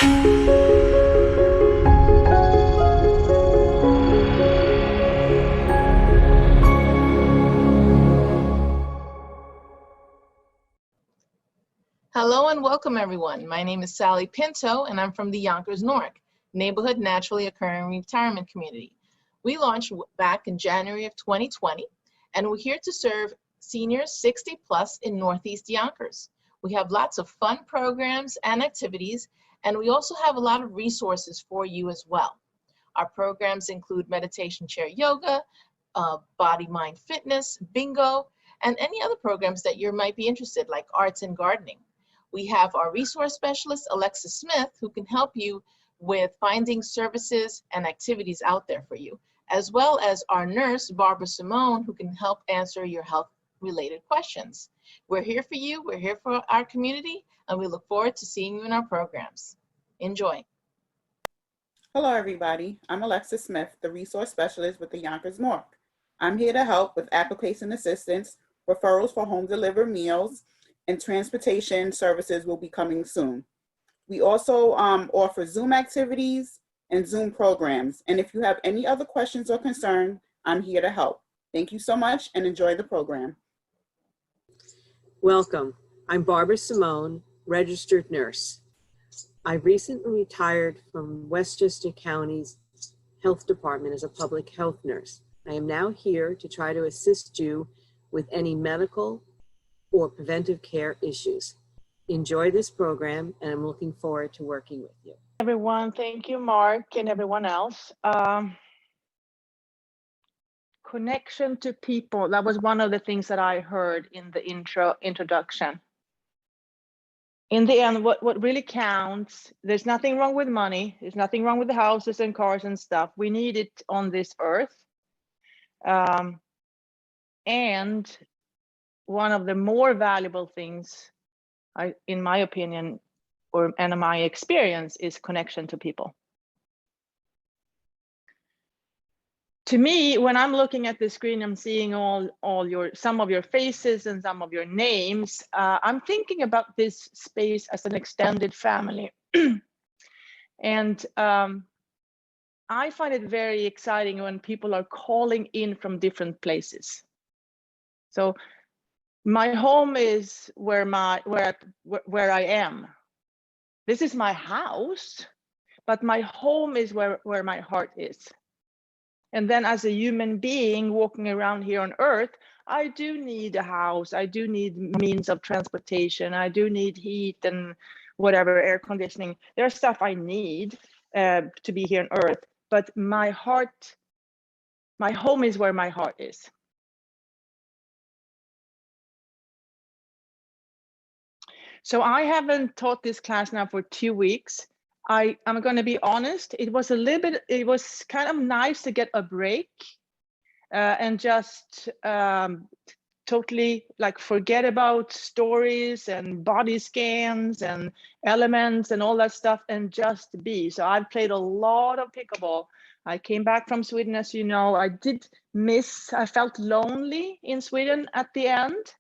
Hello and welcome everyone. My name is Sally Pinto and I'm from the Yonkers Newark neighborhood naturally occurring retirement community. We launched back in January of 2020 and we're here to serve seniors 60 plus in Northeast Yonkers. We have lots of fun programs and activities, and we also have a lot of resources for you as well. Our programs include meditation chair yoga, body mind fitness, bingo, and any other programs that you might be interested, like arts and gardening. We have our resource specialist, Alexa Smith, who can help you with finding services and activities out there for you, as well as our nurse, Barbara Simone, who can help answer your health-related questions. We're here for you, we're here for our community, and we look forward to seeing you in our programs. Enjoy. Hello, everybody. I'm Alexa Smith, the resource specialist with the Yonkers Newark. I'm here to help with application assistance, referrals for home delivered meals, and transportation services will be coming soon. We also offer Zoom activities and Zoom programs. And if you have any other questions or concerns, I'm here to help. Thank you so much and enjoy the program. Welcome. I'm Barbara Simone, registered nurse. I recently retired from Westchester County's Health Department as a public health nurse. I am now here to try to assist you with any medical or preventive care issues. Enjoy this program, and I'm looking forward to working with you. Everyone, thank you, Mark, and everyone else. Connection to people, that was one of the things that I heard in the introduction. In the end, what really counts, there's nothing wrong with money, there's nothing wrong with the houses and cars and stuff. We need it on this earth. And one of the more valuable things, in my opinion, and my experience, is connection to people. To me, when I'm looking at the screen, I'm seeing some of your faces and some of your names. I'm thinking about this space as an extended family. And I find it very exciting when people are calling in from different places. So my home is where I am. This is my house, but my home is where my heart is. And then as a human being walking around here on earth, I do need a house. I do need means of transportation. I do need heat and whatever, air conditioning. There's stuff I need to be here on earth, but my home is where my heart is. So I haven't taught this class now for 2 weeks. I'm going to be honest, it was kind of nice to get a break and just totally like forget about stories and body scans and elements and all that stuff and just be. So I've played a lot of pickleball. I came back from Sweden, as you know. I felt lonely in Sweden at the end.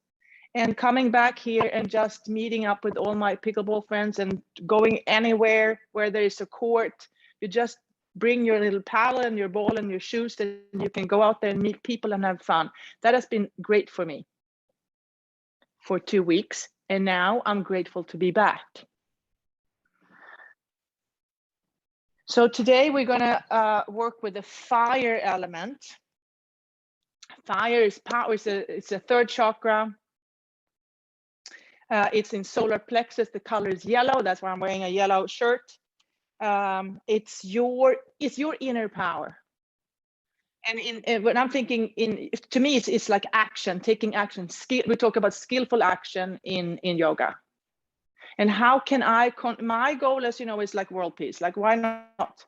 And coming back here and just meeting up with all my pickleball friends and going anywhere where there is a court, you just bring your little paddle and your ball and your shoes, and you can go out there and meet people and have fun. That has been great for me for 2 weeks. And now I'm grateful to be back. So today we're going to work with the fire element. Fire is power. It's a third chakra. It's in solar plexus. The color is yellow. That's why I'm wearing a yellow shirt. It's your inner power. And when I'm thinking to me, it's like action, taking action. We talk about skillful action in yoga. And how can my goal, as you know, is like world peace. Like, why not?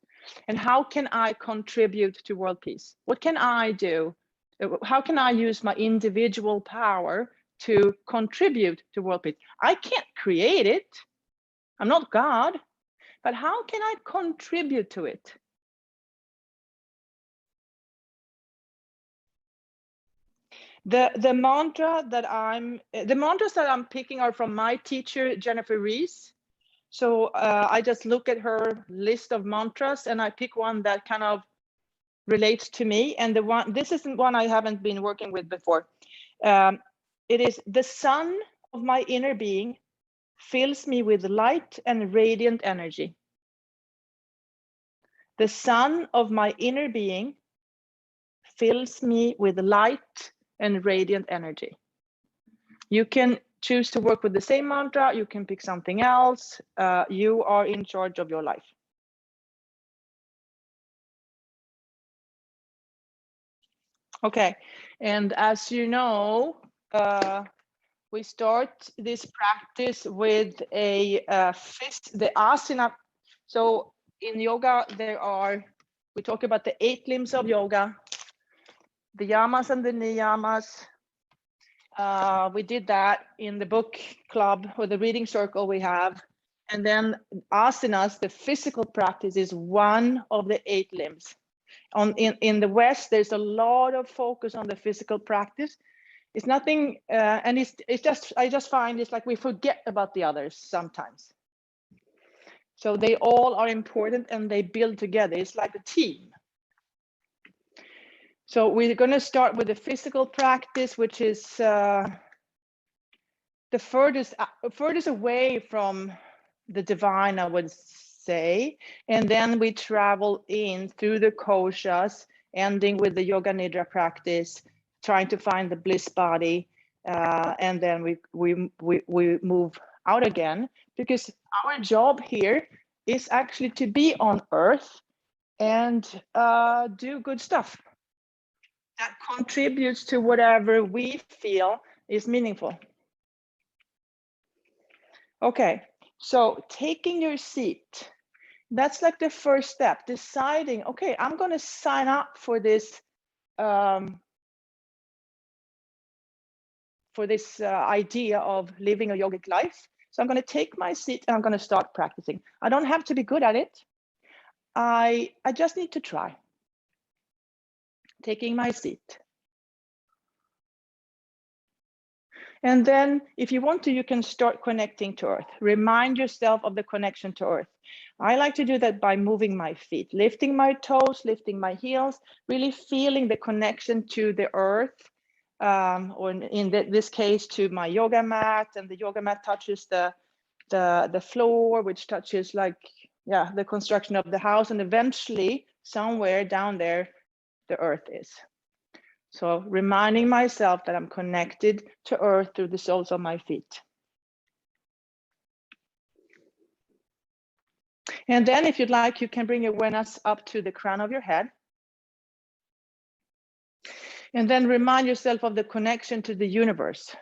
And how can I contribute to world peace? What can I do? How can I use my individual power to contribute to world peace? I can't create it. I'm not God, but how can I contribute to it? The mantras that I'm picking are from my teacher, Jennifer Rees. So I just look at her list of mantras and I pick one that kind of relates to me. And this isn't one I haven't been working with before. It is: the sun of my inner being fills me with light and radiant energy. The sun of my inner being fills me with light and radiant energy. You can choose to work with the same mantra. You can pick something else. You are in charge of your life. Okay, and as you know, we start this practice with the asana. So in yoga, we talk about the 8 limbs of yoga, the yamas and the niyamas. We did that in the book club or the reading circle we have. And then asanas, the physical practice, is one of the 8 limbs. In the West, there's a lot of focus on the physical practice. It's nothing, and I just find it's like we forget about the others sometimes. So they all are important and they build together. It's like a team. So we're going to start with the physical practice, which is the furthest away from the divine, I would say. And then we travel in through the koshas, ending with the Yoga Nidra practice, trying to find the bliss body, and then we move out again, because our job here is actually to be on earth and do good stuff that contributes to whatever we feel is meaningful. Okay, so taking your seat, that's like the first step, deciding, okay, I'm going to sign up for this idea of living a yogic life. So I'm going to take my seat and I'm going to start practicing. I don't have to be good at it. I just need to try. Taking my seat. And then if you want to, you can start connecting to earth. Remind yourself of the connection to earth. I like to do that by moving my feet, lifting my toes, lifting my heels, really feeling the connection to the earth. Or in this case, to my yoga mat, and the yoga mat touches the floor, which touches the construction of the house, and eventually somewhere down there, the earth is. So reminding myself that I'm connected to earth through the soles of my feet. And then if you'd like, you can bring your awareness up to the crown of your head. And then remind yourself of the connection to the universe.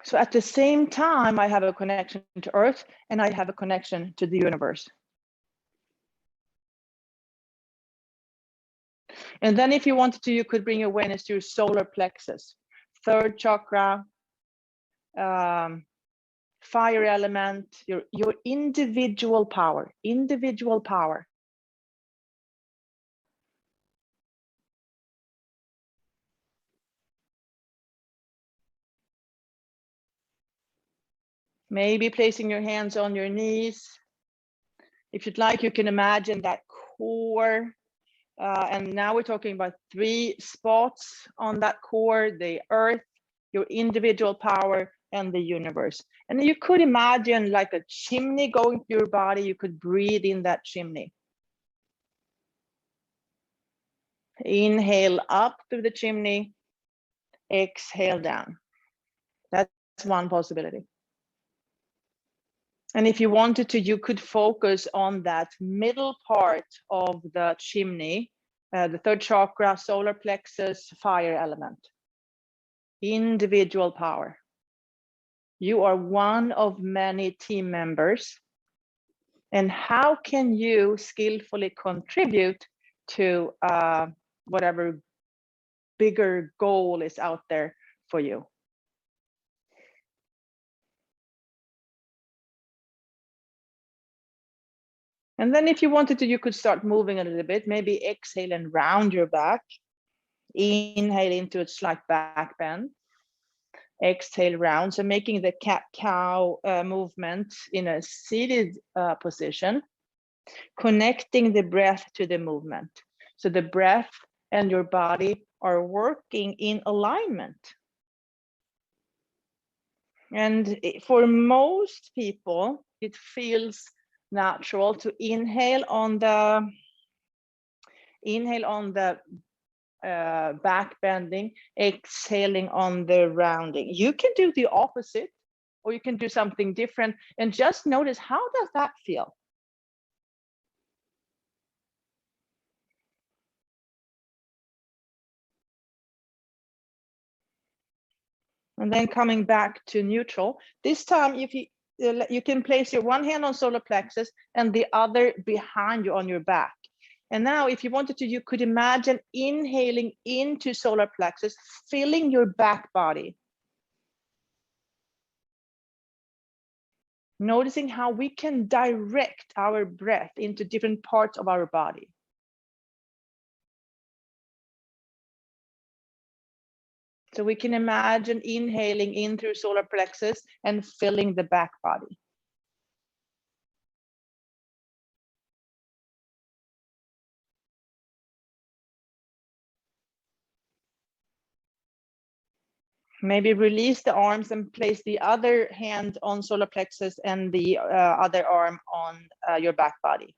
So at the same time, I have a connection to earth and I have a connection to the universe. And then if you wanted to, you could bring awareness to your solar plexus, 3rd chakra, fire element, your individual power, Maybe placing your hands on your knees. If you'd like, you can imagine that core. And now we're talking about 3 spots on that core: the earth, your individual power, and the universe. And you could imagine like a chimney going through your body. You could breathe in that chimney. Inhale up through the chimney, exhale down. That's one possibility. And if you wanted to, you could focus on that middle part of the chimney, the 3rd chakra, solar plexus, fire element. Individual power. You are one of many team members. And how can you skillfully contribute to whatever bigger goal is out there for you? And then if you wanted to, you could start moving a little bit, maybe exhale and round your back. Inhale into a slight back bend. Exhale round. So making the cat-cow movement in a seated position, connecting the breath to the movement. So the breath and your body are working in alignment. And for most people, it feels natural to inhale on the back bending, exhaling on the rounding. You can do the opposite, or you can do something different, and just notice, how does that feel? And then coming back to neutral. This time, if you can place your one hand on solar plexus and the other behind you on your back. And now, if you wanted to, you could imagine inhaling into solar plexus, filling your back body. Noticing how we can direct our breath into different parts of our body. So we can imagine inhaling in through solar plexus and filling the back body. Maybe release the arms and place the other hand on solar plexus and the other arm on your back body.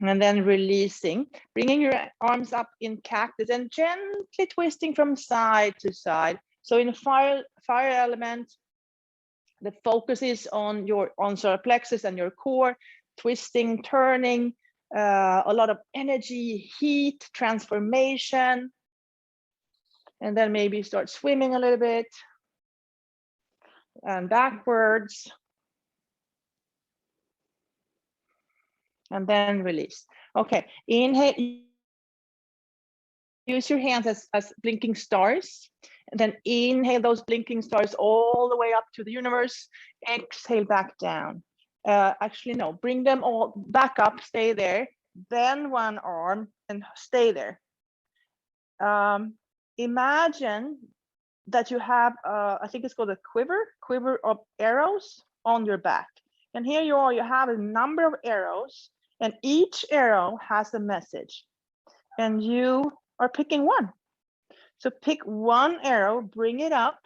And then releasing, bringing your arms up in cactus and gently twisting from side to side. So in fire element, the focus is on solar plexus and your core, twisting, turning, a lot of energy, heat, transformation. And then maybe start swimming a little bit and backwards. And then release. Okay, inhale. Use your hands as blinking stars. And then inhale those blinking stars all the way up to the universe. Exhale back down. Actually, no, bring them all back up, stay there. Bend one arm and stay there. Imagine that you have, I think it's called a quiver of arrows on your back. And here you are, you have a number of arrows, and each arrow has a message. And you are picking one. So pick one arrow, bring it up,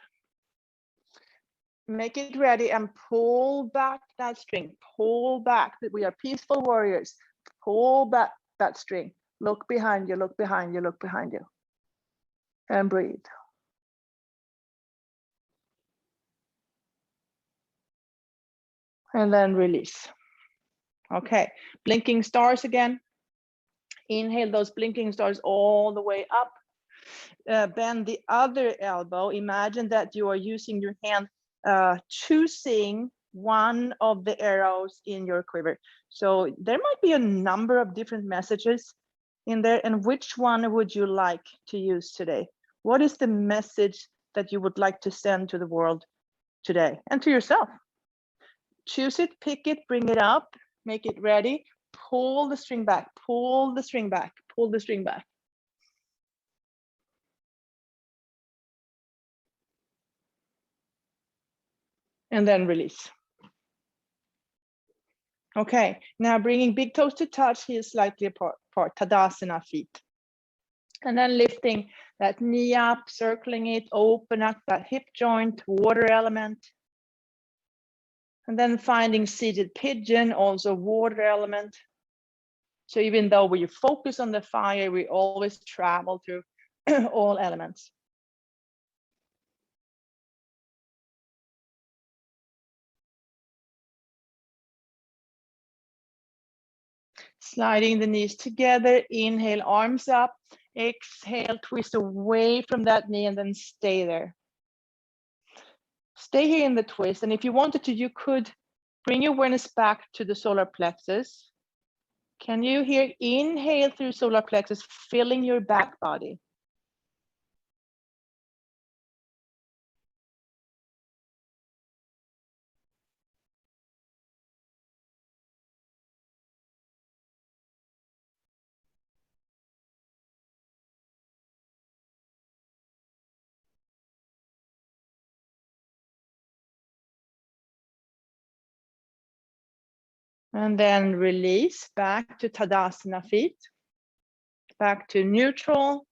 make it ready, and pull back that string. Pull back. We are peaceful warriors. Pull back that string. Look behind you, look behind you, look behind you. And breathe. And then release. Okay, blinking stars again. Inhale those blinking stars all the way up. Bend the other elbow. Imagine that you are using your hand, choosing one of the arrows in your quiver. So there might be a number of different messages in there. And which one would you like to use today? What is the message that you would like to send to the world today and to yourself? Choose it, pick it, bring it up, make it ready. Pull the string back, pull the string back, pull the string back. And then release. Okay, now bringing big toes to touch, heels slightly apart, Tadasana feet. And then lifting that knee up, circling it, open up that hip joint, water element. And then finding seated pigeon, also water element. So even though we focus on the fire, we always travel through all elements. Sliding the knees together, inhale, arms up, exhale, twist away from that knee and then stay there. Stay here in the twist, and if you wanted to, you could bring your awareness back to the solar plexus. Can you hear? Inhale through solar plexus, filling your back body. And then release back to Tadasana feet, back to neutral.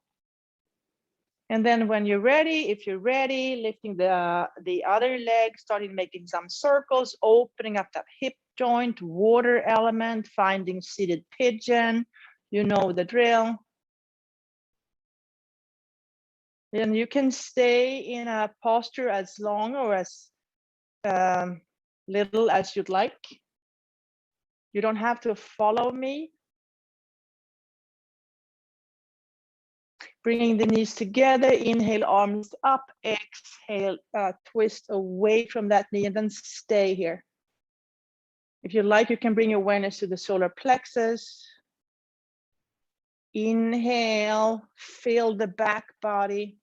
And then when you're ready, if you're ready, lifting the other leg, starting making some circles, opening up that hip joint, water element, finding seated pigeon. You know the drill. Then you can stay in a posture as long or as little as you'd like. You don't have to follow me. Bringing the knees together, inhale, arms up, exhale, twist away from that knee and then stay here. If you like, you can bring awareness to the solar plexus. Inhale, feel the back body.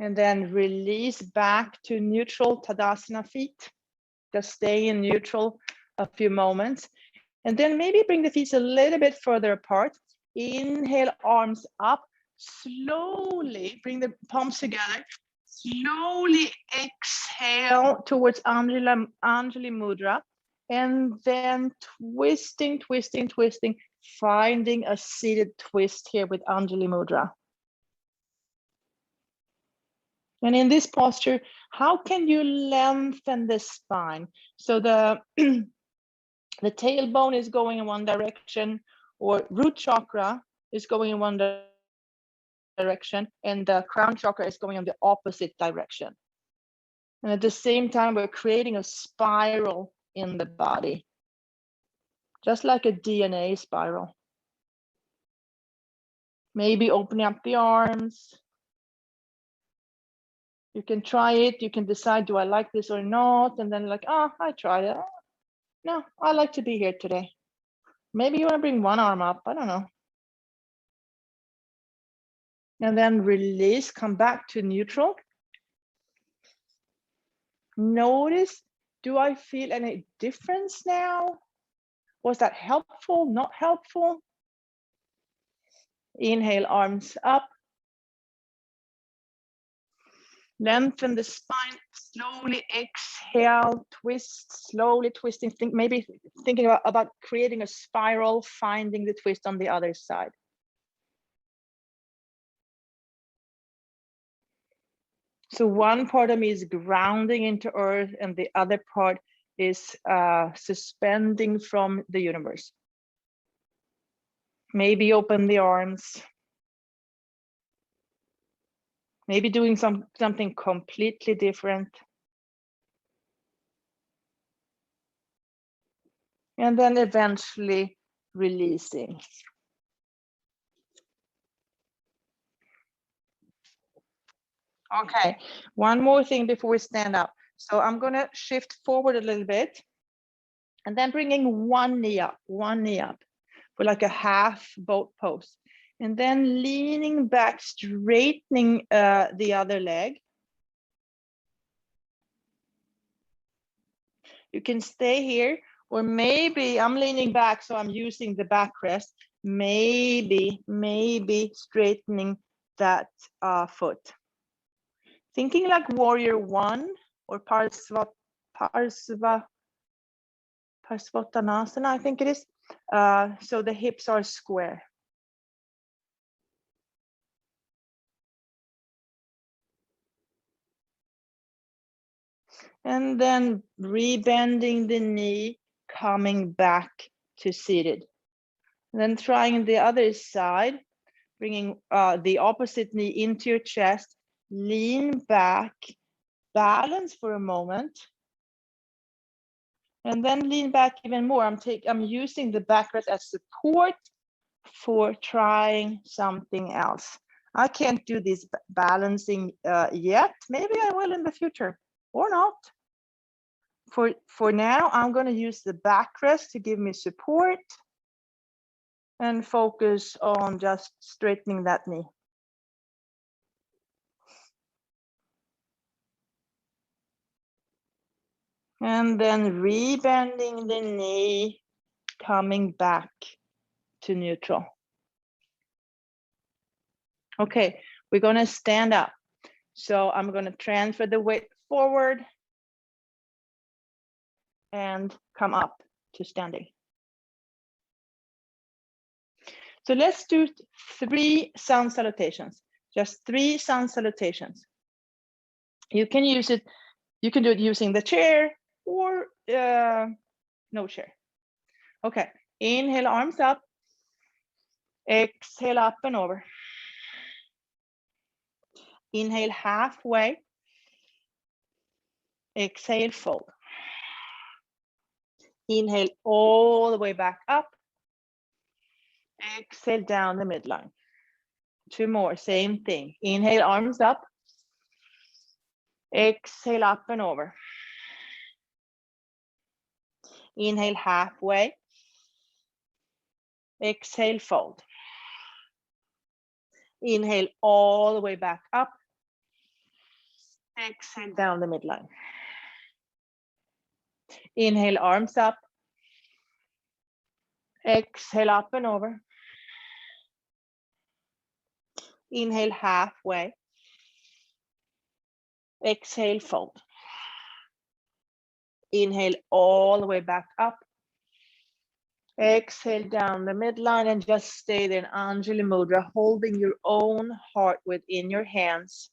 And then release back to neutral Tadasana feet. Just stay in neutral a few moments. And then maybe bring the feet a little bit further apart. Inhale, arms up. Slowly bring the palms together. Slowly exhale towards Anjali Mudra. And then twisting, twisting, twisting, finding a seated twist here with Anjali Mudra. And in this posture, how can you lengthen the spine? So the tailbone is going in one direction, or root chakra is going in one direction, and the crown chakra is going in the opposite direction. And at the same time, we're creating a spiral in the body, just like a DNA spiral. Maybe opening up the arms. You can try it. You can decide, do I like this or not? And then like, oh, I tried it. No, I like to be here today. Maybe you want to bring one arm up. I don't know. And then release, come back to neutral. Notice, do I feel any difference now? Was that helpful, not helpful? Inhale, arms up. Lengthen the spine, slowly exhale, twist, slowly twisting. Maybe thinking about creating a spiral, finding the twist on the other side. So one part of me is grounding into earth and the other part is suspending from the universe. Maybe open the arms. Maybe doing something completely different. And then eventually releasing. Okay, one more thing before we stand up. So I'm gonna shift forward a little bit and then bringing one knee up for like a half boat pose. And then leaning back, straightening the other leg. You can stay here, or maybe I'm leaning back, so I'm using the backrest. Maybe straightening that foot. Thinking like warrior one or Parsvottanasana, I think it is. So the hips are square. And then rebending the knee, coming back to seated. And then trying the other side, bringing the opposite knee into your chest, lean back, balance for a moment. And then lean back even more. I'm using the backrest as support for trying something else. I can't do this balancing yet. Maybe I will in the future or not. For now, I'm going to use the backrest to give me support and focus on just straightening that knee. And then rebending the knee, coming back to neutral. Okay, we're going to stand up. So I'm going to transfer the weight forward and come up to standing. So let's do 3 sun salutations, just 3 sun salutations. You can use it, you can do it using the chair or no chair. Okay, inhale, arms up, exhale, up and over. Inhale, halfway, exhale, fold. Inhale all the way back up, exhale down the midline. 2 more, same thing. Inhale, arms up, exhale, up and over. Inhale, halfway, exhale, fold. Inhale all the way back up, exhale down the midline. Inhale, arms up, exhale, up and over. Inhale, halfway, exhale, fold. Inhale all the way back up, exhale down the midline, and just stay there in Anjali Mudra, holding your own heart within your hands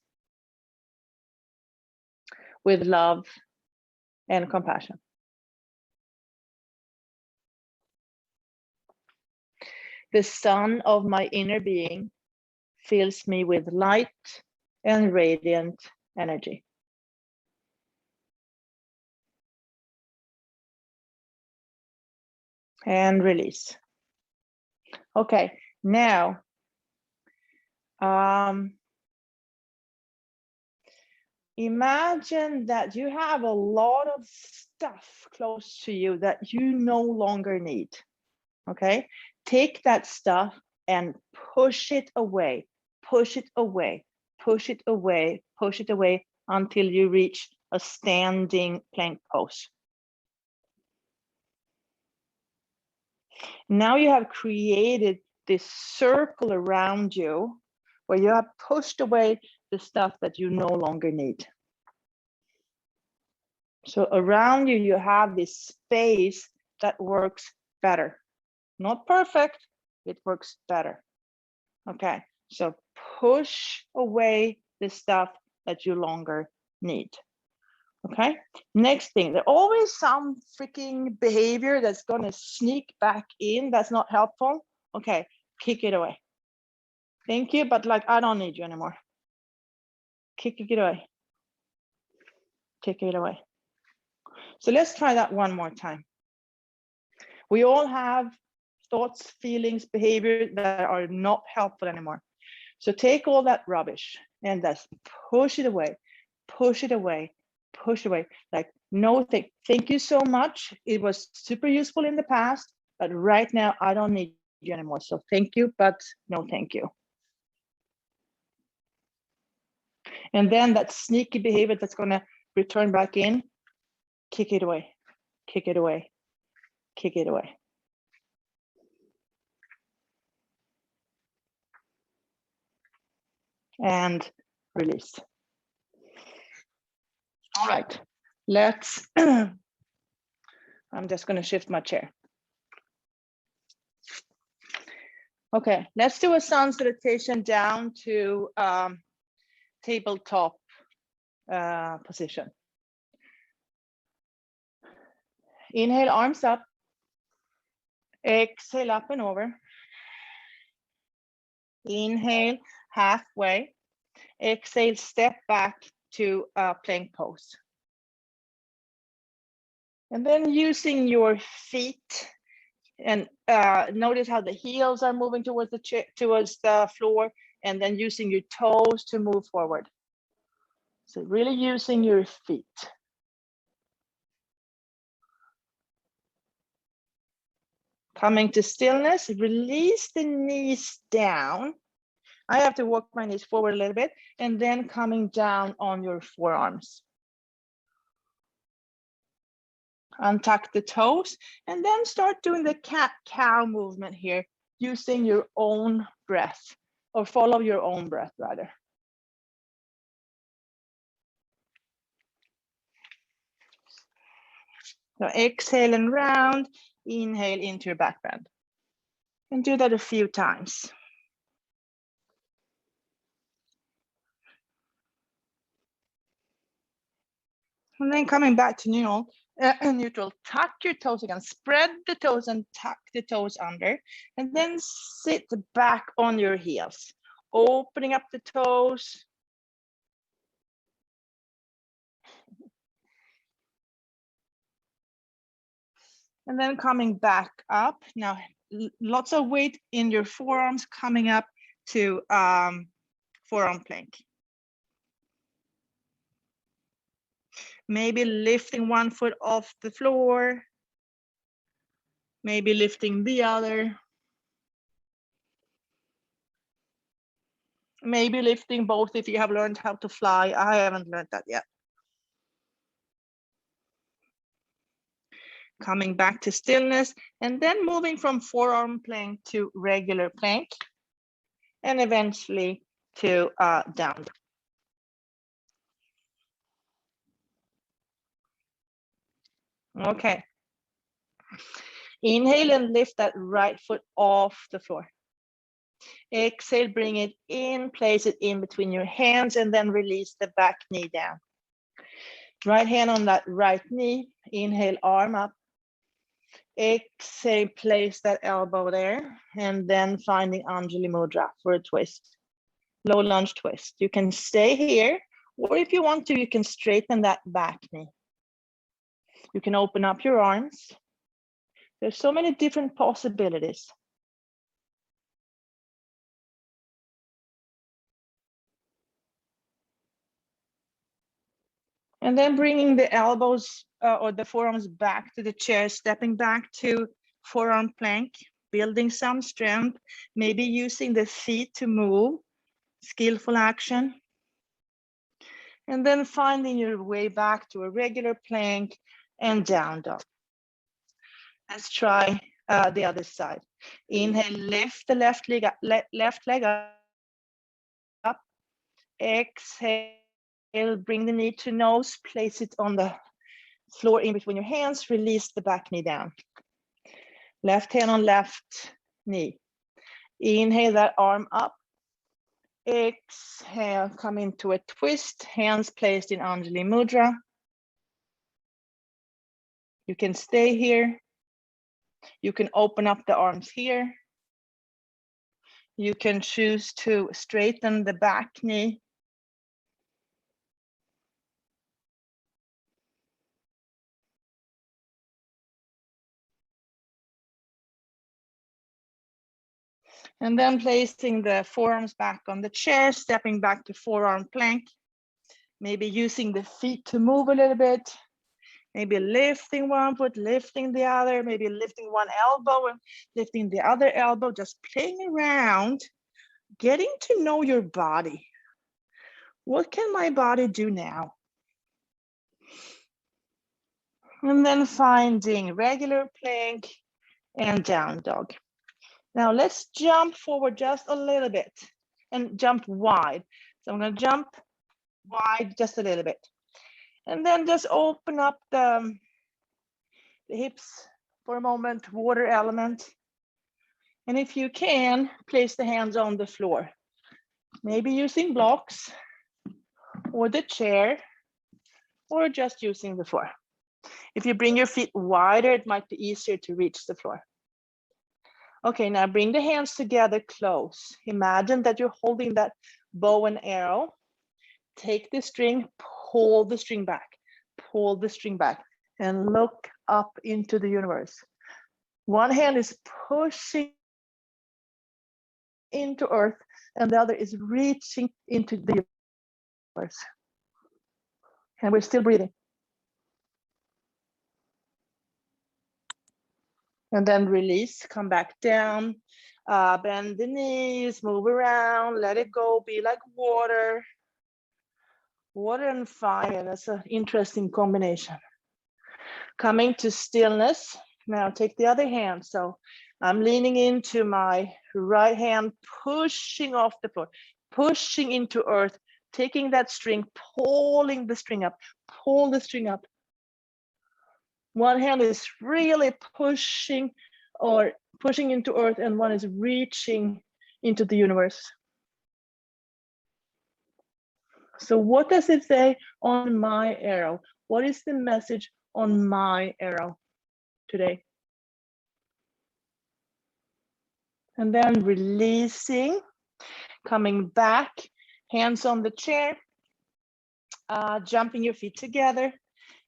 with love and compassion. The sun of my inner being fills me with light and radiant energy. And release. Okay, now imagine that you have a lot of stuff close to you that you no longer need. Okay, take that stuff and push it away, push it away, push it away, push it away until you reach a standing plank pose. Now you have created this circle around you where you have pushed away the stuff that you no longer need. So around you, you have this space that works better. Not perfect, it works better. Okay, so push away the stuff that you longer need. Okay, next thing, there's always some freaking behavior that's going to sneak back in that's not helpful. Okay, kick it away. Thank you, but like, I don't need you anymore. Kick it away. Kick it away. So let's try that one more time. We all have thoughts, feelings, behavior that are not helpful anymore. So take all that rubbish and just push it away, push it away, push it away. Like, no, thank you so much. It was super useful in the past, but right now I don't need you anymore. So thank you, but no thank you. And then that sneaky behavior that's going to return back in, kick it away, kick it away, kick it away. And release. All right, let's, I'm just going to shift my chair. Okay, let's do a sun salutation down to tabletop position. Inhale, arms up. Exhale, up and over. Inhale, halfway. Exhale, step back to plank pose. And then using your feet, and notice how the heels are moving towards the chair, towards the floor, and then using your toes to move forward. So really using your feet. Coming to stillness, release the knees down. I have to walk my knees forward a little bit, and then coming down on your forearms. Untuck the toes, and then start doing the cat-cow movement here, using your own breath, or follow your own breath rather. So exhale and round, inhale into your back bend. And do that a few times. And then coming back to neutral, tuck your toes again, spread the toes and tuck the toes under, and then sit back on your heels, opening up the toes. And then coming back up. Now, lots of weight in your forearms, coming up to forearm plank. Maybe lifting one foot off the floor. Maybe lifting the other. Maybe lifting both if you have learned how to fly. I haven't learned that yet. Coming back to stillness, and then moving from forearm plank to regular plank, and eventually to down. Okay. Inhale and lift that right foot off the floor. Exhale, bring it in, place it in between your hands, and then release the back knee down. Right hand on that right knee. Inhale, arm up. Exhale, place that elbow there, and then finding Anjali Mudra for a twist. Low lunge twist. You can stay here, or if you want to, you can straighten that back knee. You can open up your arms. There's so many different possibilities. And then bringing the elbows or the forearms back to the chair, stepping back to forearm plank, building some strength, maybe using the feet to move, skillful action. And then finding your way back to a regular plank and down dog. Let's try the other side. Inhale, lift the left leg up. Exhale, bring the knee to nose, place it on the floor in between your hands, release the back knee down. Left hand on left knee. Inhale that arm up. Exhale, come into a twist, hands placed in Anjali Mudra. You can stay here. You can open up the arms here. You can choose to straighten the back knee. And then placing the forearms back on the chair, stepping back to forearm plank. Maybe using the feet to move a little bit. Maybe lifting one foot, lifting the other, maybe lifting one elbow and lifting the other elbow, just playing around, getting to know your body. What can my body do now? And then finding regular plank and down dog. Now let's jump forward just a little bit and jump wide. So I'm going to jump wide just a little bit. And then just open up the hips for a moment, water element. And if you can, place the hands on the floor. Maybe using blocks or the chair or just using the floor. If you bring your feet wider, it might be easier to reach the floor. Okay, now bring the hands together close. Imagine that you're holding that bow and arrow. Take the string, pull the string back, and look up into the universe. One hand is pushing into earth, and the other is reaching into the universe. And we're still breathing. And then release, come back down, bend the knees, move around, let it go, be like water. Water and fire, that's an interesting combination. Coming to stillness. Now take the other hand. So I'm leaning into my right hand, pushing off the floor, pushing into earth, taking that string, pulling the string up, pull the string up. One hand is really pushing into earth, and one is reaching into the universe. So what does it say on my arrow? What is the message on my arrow today? And then releasing, coming back, hands on the chair, jumping your feet together.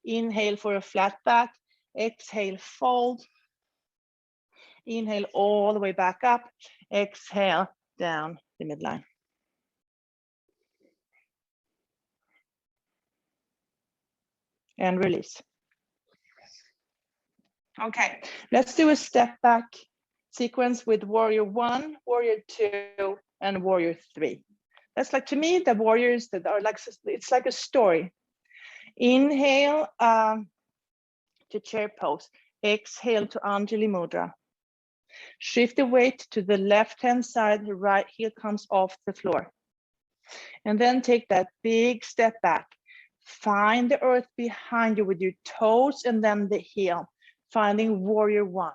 Inhale for a flat back, exhale, fold. Inhale all the way back up, exhale down the midline. And release. Okay, let's do a step back sequence with warrior 1, warrior 2, and warrior 3. That's like, to me, the warriors that are like, it's like a story. Inhale to chair pose. Exhale to Anjali Mudra. Shift the weight to the left-hand side, the right heel comes off the floor. And then take that big step back. Find the earth behind you with your toes and then the heel. Finding warrior 1,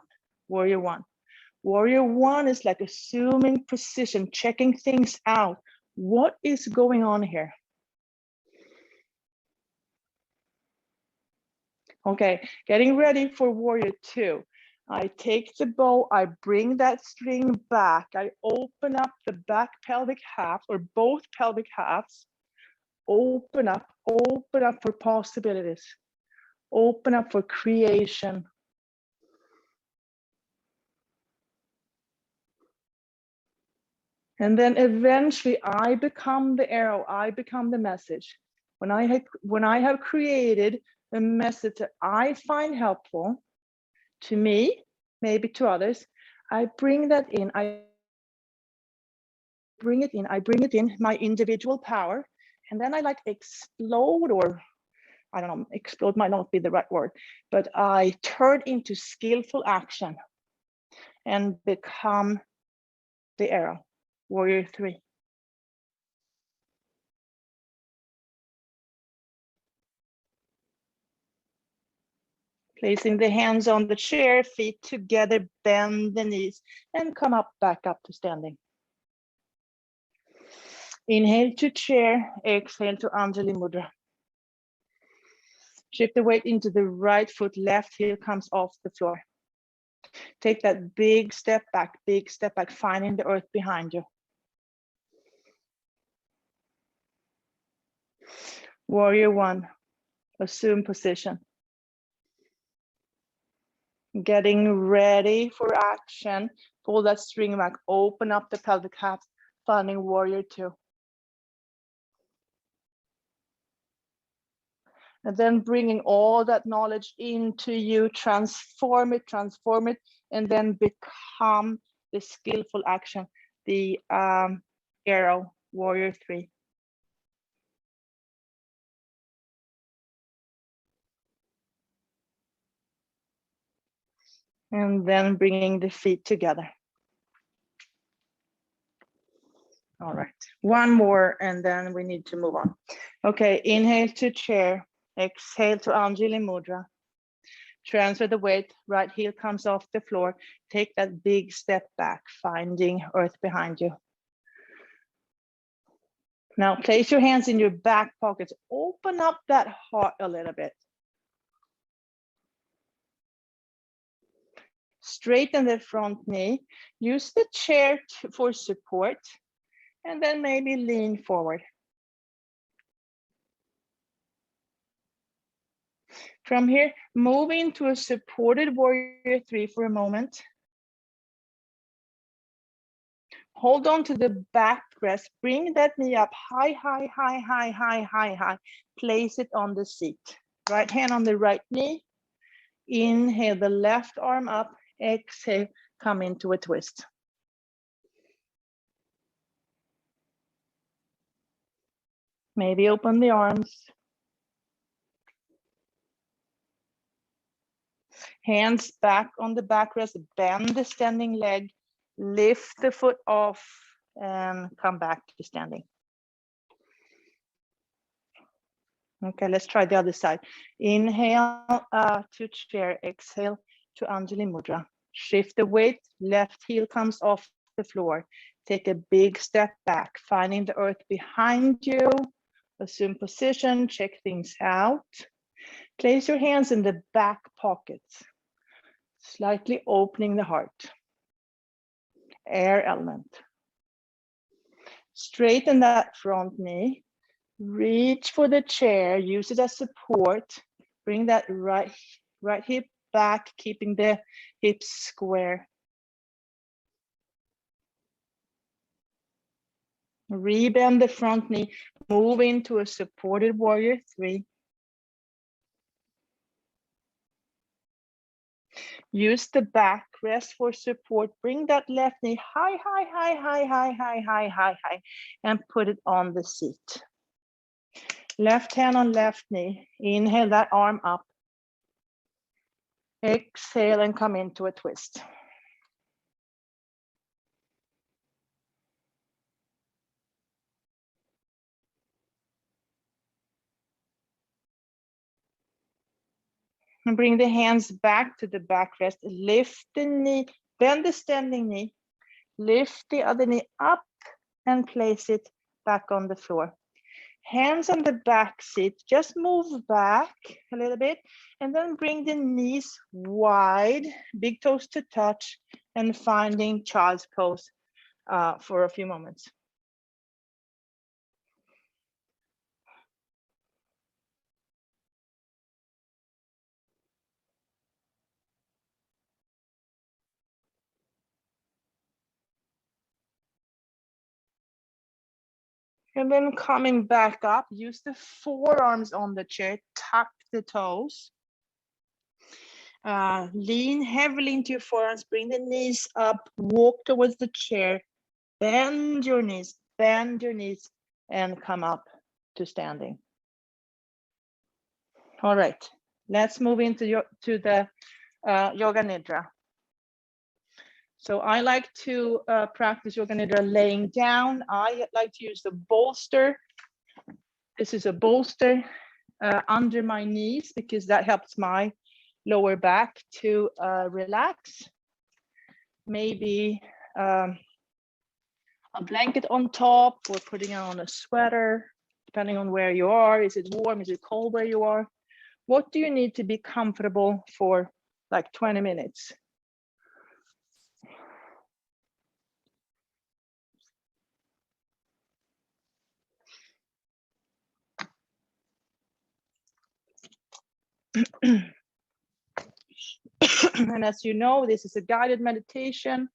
warrior 1. Warrior 1 is like assuming precision, checking things out. What is going on here? Okay, getting ready for warrior 2. I take the bow, I bring that string back. I open up the back pelvic half or both pelvic halves. Open up for possibilities. Open up for creation. And then eventually I become the arrow, I become the message. When I have created a message that I find helpful to me, maybe to others, I bring that in, I bring it in my individual power, and then I like explode, or I don't know, explode might not be the right word, but I turn into skillful action and become the arrow, warrior 3. Placing the hands on the chair, feet together, bend the knees, and come up, back up to standing. Inhale to chair, exhale to Anjali Mudra. Shift the weight into the right foot, left heel comes off the floor. Take that big step back, finding the earth behind you. Warrior 1, assume position. Getting ready for action. Pull that string back, open up the pelvic half, finding warrior 2. And then bringing all that knowledge into you, transform it, and then become the skillful action, the arrow, warrior 3. And then bringing the feet together. All right, one more, and then we need to move on. Okay, inhale to chair, exhale to Anjali Mudra. Transfer the weight, right heel comes off the floor. Take that big step back, finding earth behind you. Now place your hands in your back pockets. Open up that heart a little bit. Straighten the front knee. Use the chair for support, and then maybe lean forward. From here, move into a supported warrior 3 for a moment. Hold on to the back rest. Bring that knee up high, high, high, high, high, high, high. Place it on the seat. Right hand on the right knee. Inhale the left arm up. Exhale, come into a twist. Maybe open the arms. Hands back on the backrest, bend the standing leg, lift the foot off, and come back to standing. Okay, let's try the other side. Inhale to chair, exhale to Anjali Mudra. Shift the weight, left heel comes off the floor. Take a big step back, finding the earth behind you. Assume position, check things out. Place your hands in the back pockets, slightly opening the heart. Air element. Straighten that front knee. Reach for the chair, use it as support. Bring that right hip back, keeping the hips square. Rebend the front knee, move into a supported warrior 3. Use the backrest for support. Bring that left knee high, high, high, high, high, high, high, high, high, and put it on the seat. Left hand on left knee. Inhale that arm up. Exhale and come into a twist. And bring the hands back to the backrest. Lift the knee, bend the standing knee. Lift the other knee up and place it back on the floor. Hands on the back seat, just move back a little bit and then bring the knees wide, big toes to touch, and finding child's pose for a few moments. And then coming back up, use the forearms on the chair, tuck the toes. Lean heavily into your forearms, bring the knees up, walk towards the chair, bend your knees, and come up to standing. All right, let's move into the Yoga Nidra. So I like to practice Yoga Nidra laying down. I like to use the bolster. This is a bolster under my knees because that helps my lower back to relax. Maybe a blanket on top or putting on a sweater, depending on where you are. Is it warm? Is it cold where you are? What do you need to be comfortable for like 20 minutes? And as you know, this is a guided meditation.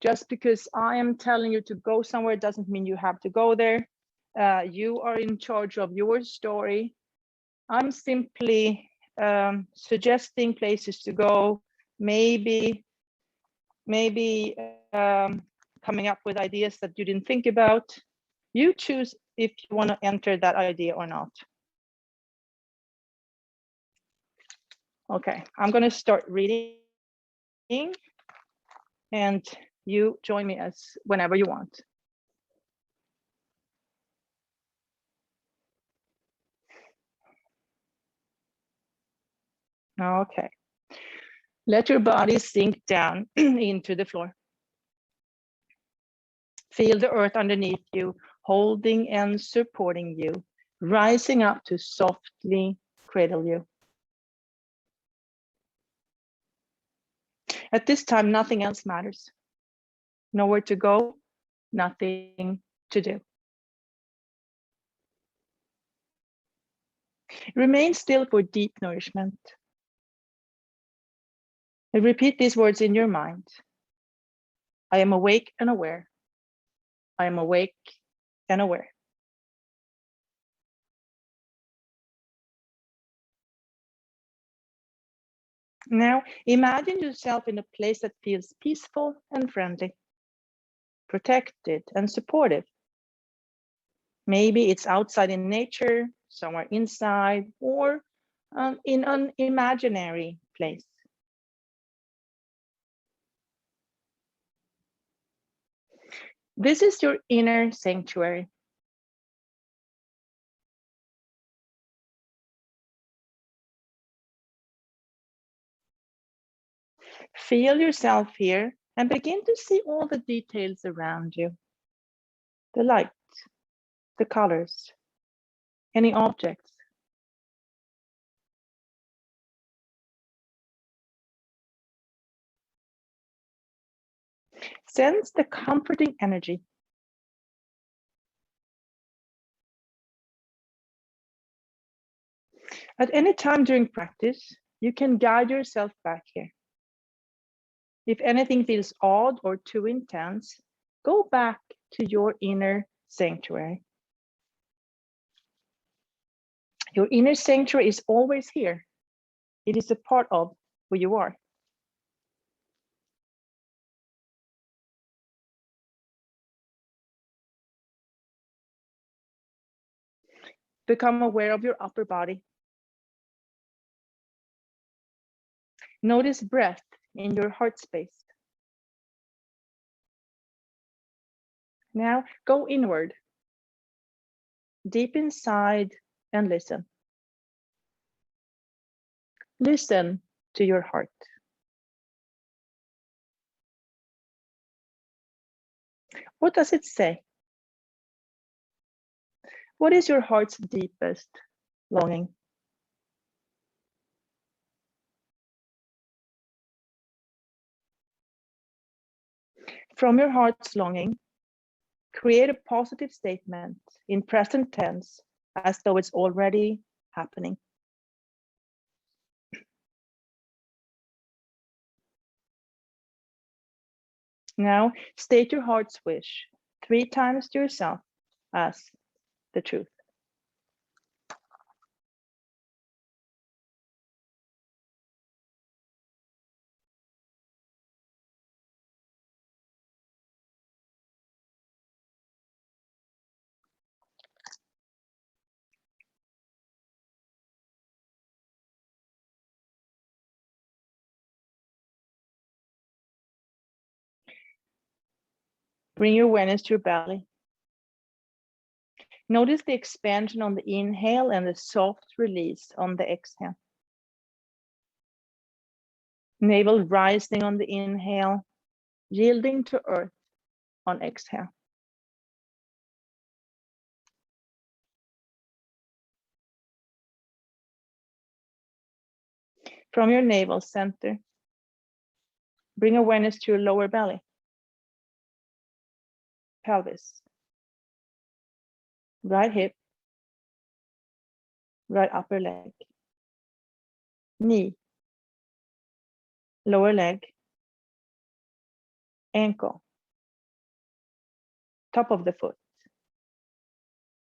Just because I am telling you to go somewhere doesn't mean you have to go there. You are in charge of your story. I'm simply suggesting places to go, maybe coming up with ideas that you didn't think about. You choose if you want to enter that idea or not. Okay, I'm going to start reading and you join me as whenever you want. Okay, let your body sink down into the floor. Feel the earth underneath you, holding and supporting you, rising up to softly cradle you. At this time, nothing else matters. Nowhere to go, nothing to do. Remain still for deep nourishment. And repeat these words in your mind. I am awake and aware. I am awake and aware. Now, imagine yourself in a place that feels peaceful and friendly, protected and supportive. Maybe it's outside in nature, somewhere inside, or in an imaginary place. This is your inner sanctuary. Feel yourself here and begin to see all the details around you. The light, the colors, any objects. Sense the comforting energy. At any time during practice, you can guide yourself back here. If anything feels odd or too intense, go back to your inner sanctuary. Your inner sanctuary is always here. It is a part of who you are. Become aware of your upper body. Notice breath in your heart space. Now go inward, deep inside, and listen. Listen to your heart. What does it say? What is your heart's deepest longing? From your heart's longing, create a positive statement in present tense as though it's already happening. Now state your heart's wish 3 times to yourself as the truth. Bring your awareness to your belly. Notice the expansion on the inhale and the soft release on the exhale. Navel rising on the inhale, yielding to earth on exhale. From your navel center, bring awareness to your lower belly, pelvis, right hip, right upper leg, knee, lower leg, ankle, top of the foot,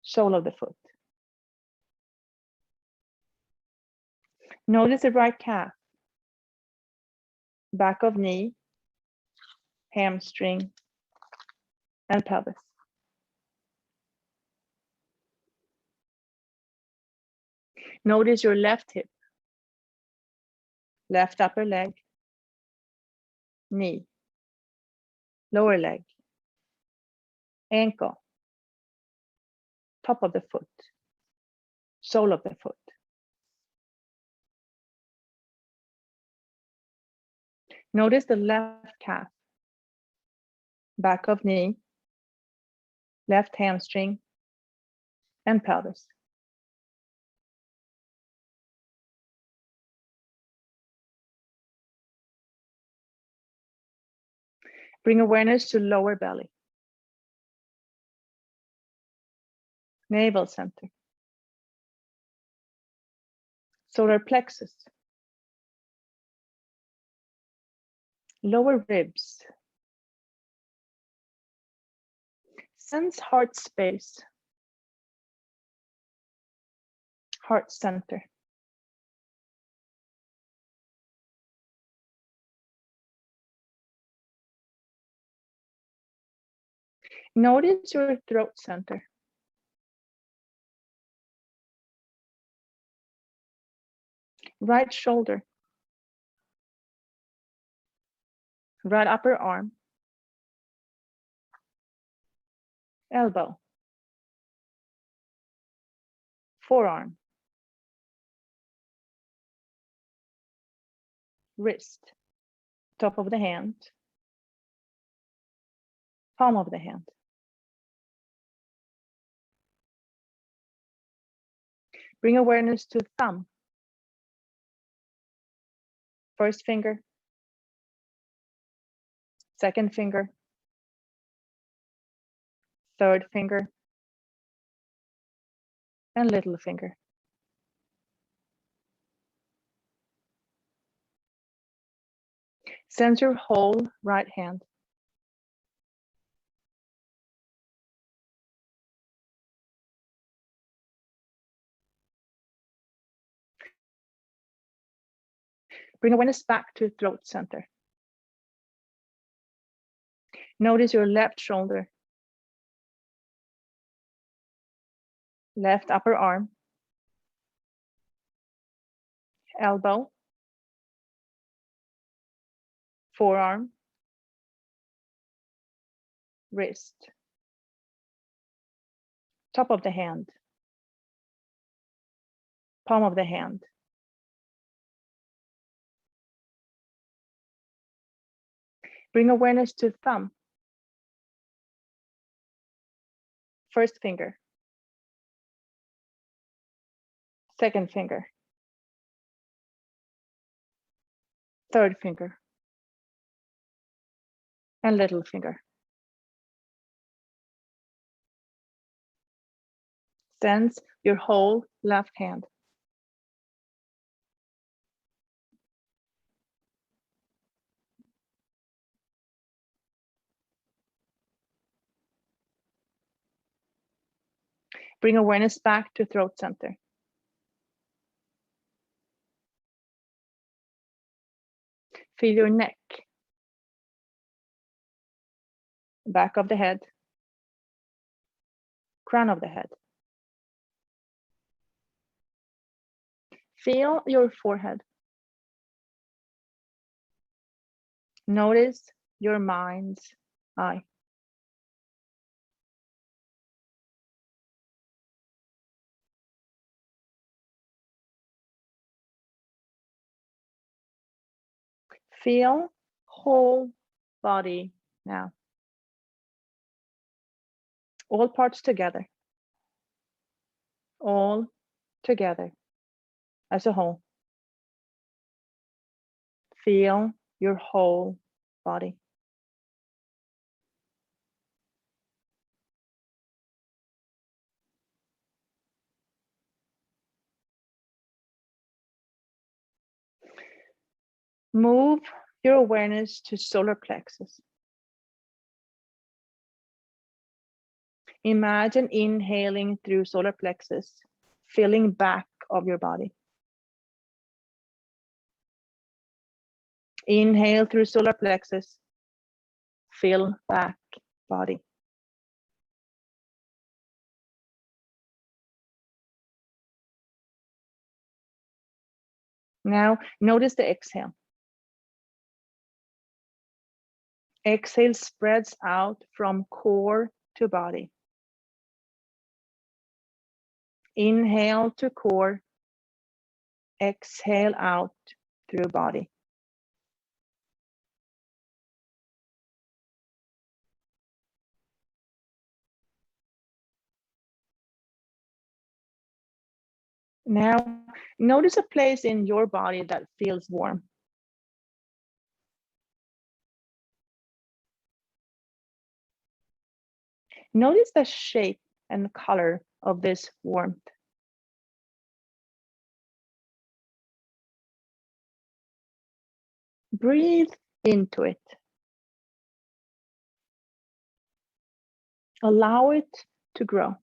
sole of the foot. Notice the right calf, back of knee, hamstring, and pelvis. Notice your left hip, left upper leg, knee, lower leg, ankle, top of the foot, sole of the foot. Notice the left calf, back of knee, left hamstring, and pelvis. Bring awareness to lower belly, navel center, solar plexus, lower ribs. Sense heart space, heart center. Notice your throat center. Right shoulder, right upper arm, elbow, forearm, wrist, top of the hand, palm of the hand. Bring awareness to thumb, first finger, second finger, third finger, and little finger. Sense your whole right hand. Bring awareness back to throat center. Notice your left shoulder, left upper arm, elbow, forearm, wrist, top of the hand, palm of the hand. Bring awareness to thumb, first finger, second finger, third finger, and little finger. Sense your whole left hand. Bring awareness back to throat center. Feel your neck, back of the head, crown of the head. Feel your forehead. Notice your mind's eye. Feel whole body now. All parts together. All together as a whole. Feel your whole body. Move your awareness to solar plexus. Imagine inhaling through solar plexus, filling back of your body. Inhale through solar plexus, fill back body. Now notice the exhale. Exhale spreads out from core to body. Inhale to core, exhale out through body. Now, notice a place in your body that feels warm. Notice the shape and color of this warmth. Breathe into it. Allow it to grow.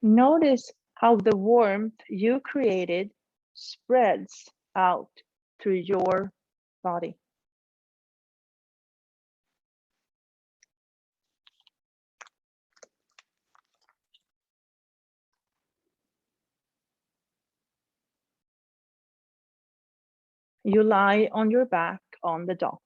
Notice how the warmth you created spreads out through your body. You lie on your back on the dock.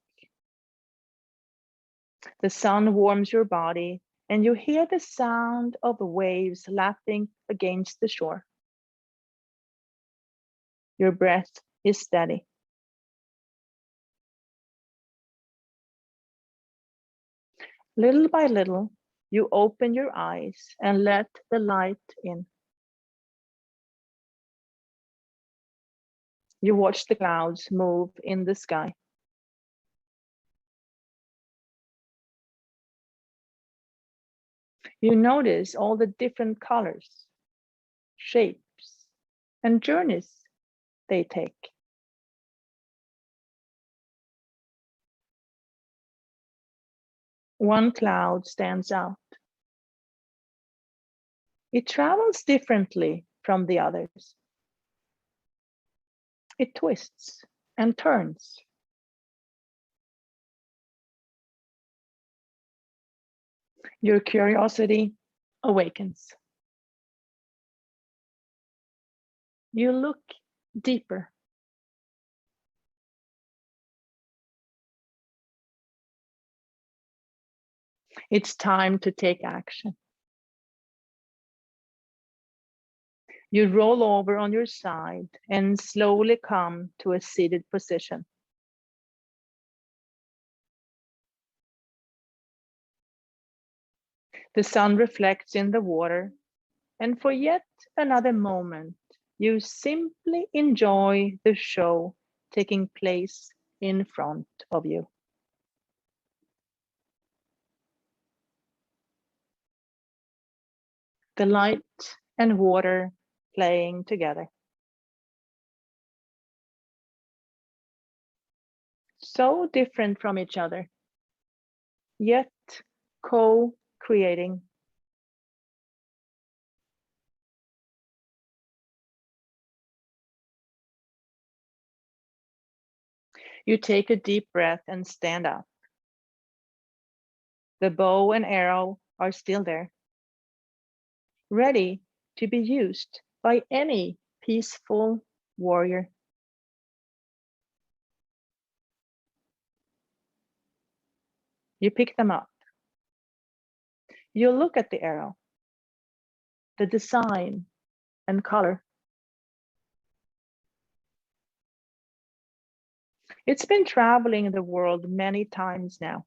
The sun warms your body, and you hear the sound of the waves lapping against the shore. Your breath is steady. Little by little, you open your eyes and let the light in. You watch the clouds move in the sky. You notice all the different colors, shapes, and journeys they take. One cloud stands out. It travels differently from the others. It twists and turns. Your curiosity awakens. You look deeper. It's time to take action. You roll over on your side and slowly come to a seated position. The sun reflects in the water, and for yet another moment, you simply enjoy the show taking place in front of you. The light and water playing together. So different from each other, yet co-creating. You take a deep breath and stand up. The bow and arrow are still there, ready to be used by any peaceful warrior. You pick them up. You look at the arrow, the design and color. It's been traveling the world many times now.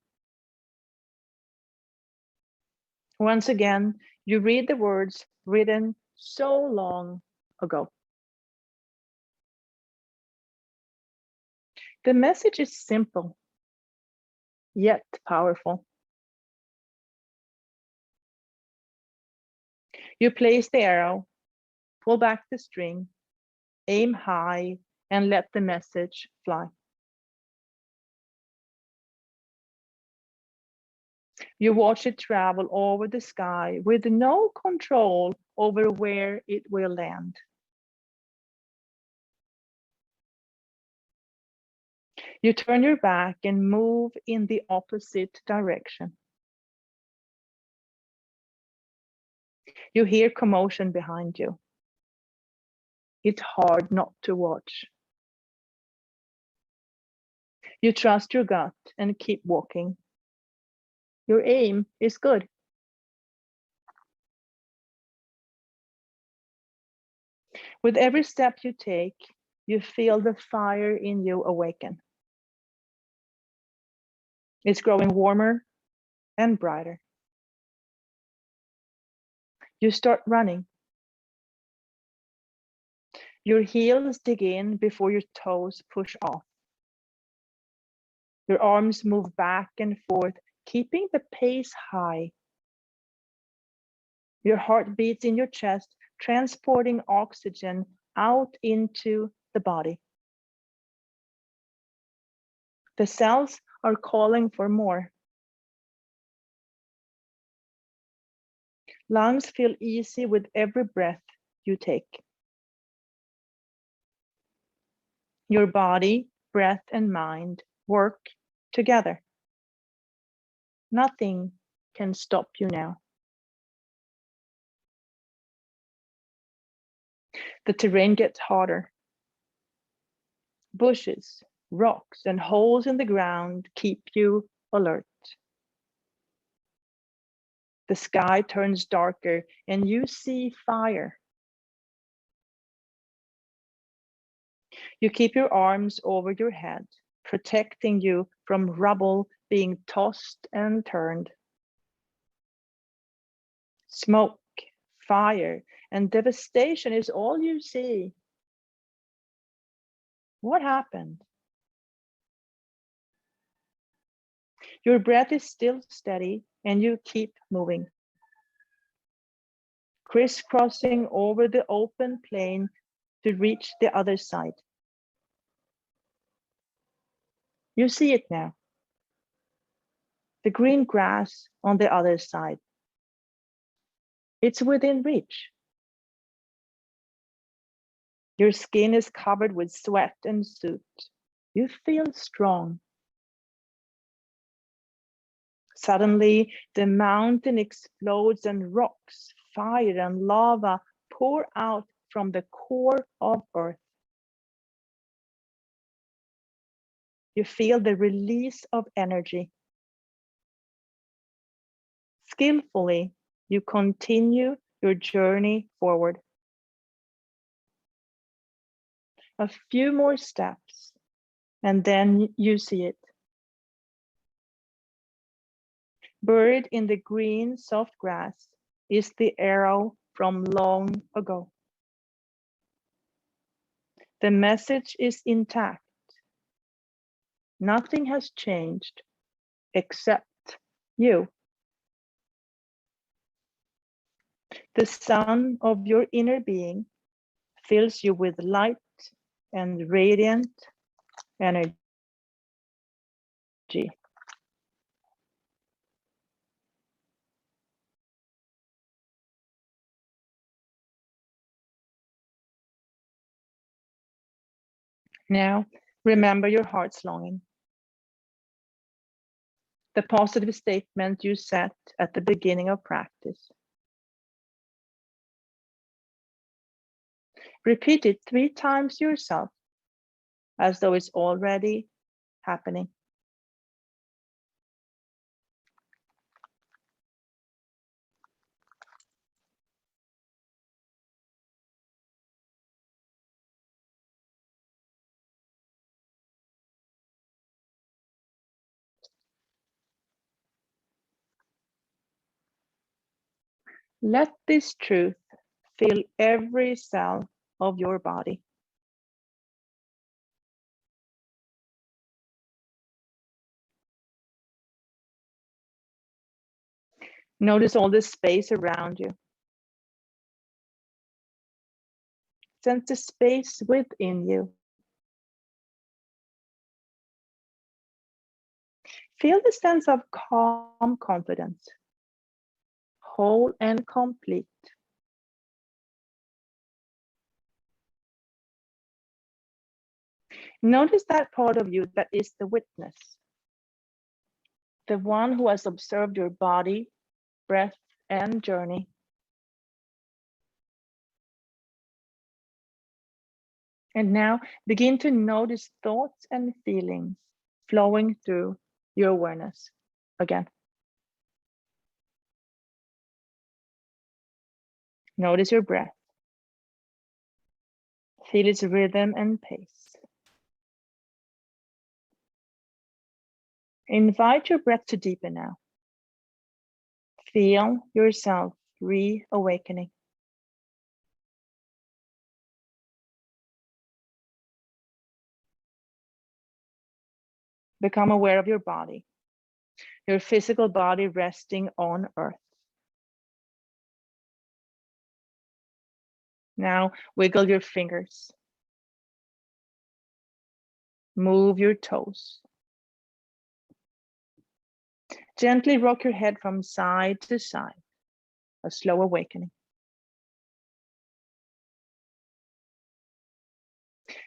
Once again, you read the words written so long ago. The message is simple, yet powerful. You place the arrow, pull back the string, aim high, and let the message fly. You watch it travel over the sky with no control over where it will land. You turn your back and move in the opposite direction. You hear commotion behind you. It's hard not to watch. You trust your gut and keep walking. Your aim is good. With every step you take, you feel the fire in you awaken. It's growing warmer and brighter. You start running. Your heels dig in before your toes push off. Your arms move back and forth, keeping the pace high. Your heart beats in your chest, transporting oxygen out into the body. The cells are calling for more. Lungs feel easy with every breath you take. Your body, breath, and mind work together. Nothing can stop you now. The terrain gets harder. Bushes, rocks, and holes in the ground keep you alert. The sky turns darker and you see fire. You keep your arms over your head, protecting you from rubble being tossed and turned. Smoke, fire, and devastation is all you see. What happened? Your breath is still steady and you keep moving. Crisscrossing over the open plain to reach the other side. You see it now. The green grass on the other side. It's within reach. Your skin is covered with sweat and soot. You feel strong. Suddenly, the mountain explodes and rocks, fire, and lava pour out from the core of Earth. You feel the release of energy. Skillfully, you continue your journey forward. A few more steps, and then you see it. Buried in the green, soft grass is the arrow from long ago. The message is intact. Nothing has changed except you. The sun of your inner being fills you with light and radiant energy. Now, remember your heart's longing. The positive statement you set at the beginning of practice. Repeat it 3 times yourself, as though it's already happening. Let this truth fill every cell of your body. Notice all the space around you. Sense the space within you. Feel the sense of calm confidence, whole and complete. Notice that part of you that is the witness, the one who has observed your body, breath, and journey. And now begin to notice thoughts and feelings flowing through your awareness again. Notice your breath. Feel its rhythm and pace. Invite your breath to deepen now. Feel yourself reawakening. Become aware of your body, your physical body resting on earth. Now wiggle your fingers. Move your toes. Gently rock your head from side to side, a slow awakening.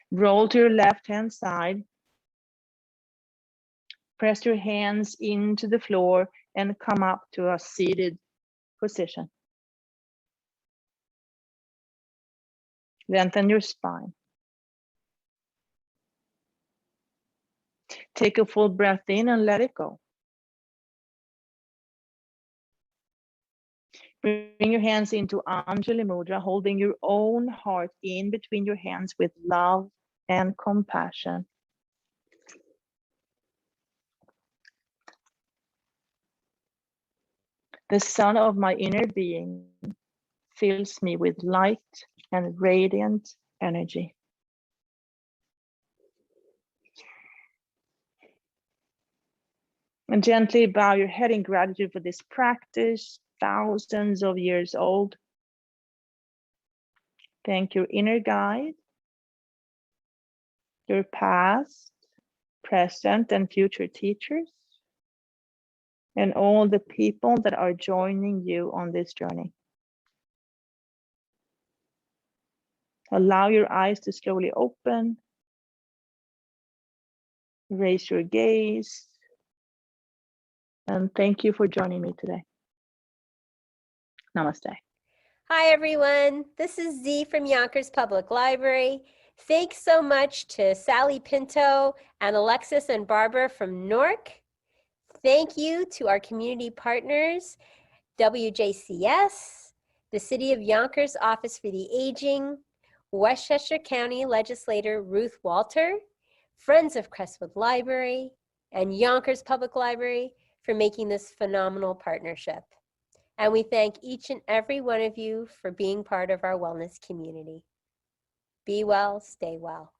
Roll to your left-hand side. Press your hands into the floor and come up to a seated position. Lengthen your spine. Take a full breath in and let it go. Bring your hands into Anjali Mudra, holding your own heart in between your hands with love and compassion. The sun of my inner being fills me with light and radiant energy. And gently bow your head in gratitude for this practice, thousands of years old. Thank your inner guide, your past, present, and future teachers, and all the people that are joining you on this journey. Allow your eyes to slowly open. Raise your gaze. And thank you for joining me today. Namaste. Hi, everyone. This is Z from Yonkers Public Library. Thanks so much to Sally Pinto and Alexis and Barbara from Newark. Thank you to our community partners, WJCS, the City of Yonkers Office for the Aging, Westchester County Legislator Ruth Walter, Friends of Crestwood Library, and Yonkers Public Library for making this phenomenal partnership. And we thank each and every one of you for being part of our wellness community. Be well, stay well.